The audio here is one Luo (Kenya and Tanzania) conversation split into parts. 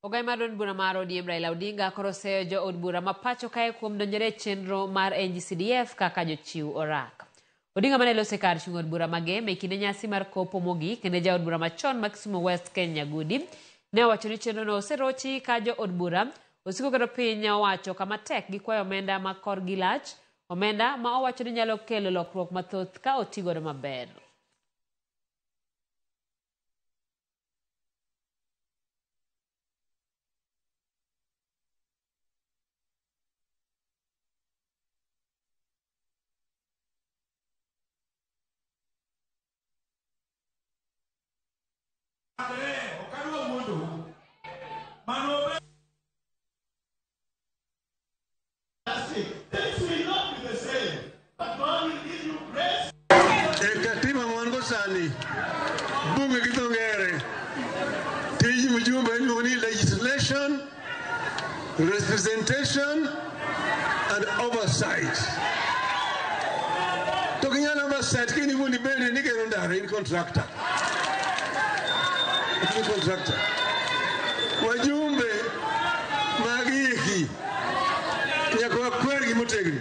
Ogai madon bura mar ODM Raila Odinga koro seyo jo od bura ma pacho kae kuom donjore chenro mar NGCDF kaka jochiw orak. Odinga mane lose kar chung od bura mageme kinde nyasi mar kopo mogik kendo ja od bura machon ma Kisumu West Kenya Gudi ne owacho ni chenro no oserochi ka jo od bura osiko kero piny owacho kama tek gi kwayo omenda ma korgi lach, omenda ma owacho ni nyalo kelo lokruok mathoth ka otigodo maber. Things will not be the same, but God will give you grace. Katima mwango sani, bunge kitongere, tiji mjumbe ni legislation, representation, and oversight. Tokinyana oversight kini wundi bene nige ndare in contractor. In contractor. Wajumbe magiki nyako kwergi motegno.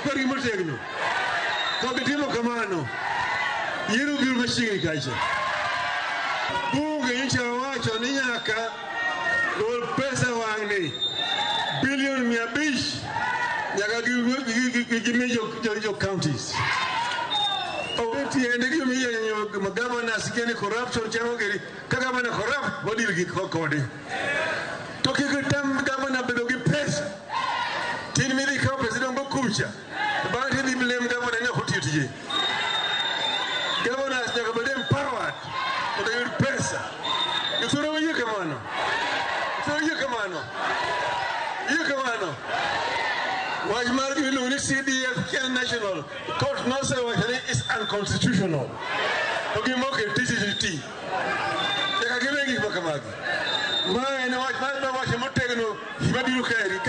Kwergi motegno. Kokitimo kamano. Yiru biru mashigni kacha. Bunge nchi wacho ni nyaka gol pesa wang'ni bilion 500 nyaka gimi jo counties. Oweti ende gimi yo governors kene corruption chamo geri kaka mana corrupt body gi kode. To kikitam governor bedo gi pesa. Tin mi ka president go kucha. Ba ti di blame governor nyako titije. Governors nyaka bedo empowered. Odo yud pesa. Isoro wiye kamano. Waj mar ilu ni CDF Kenya National Court no say is unconstitutional. Ogi moke TCT. Nyaka gibegi bakamagi. Ma ene waj mar ba wach motegno himabiru kaeri.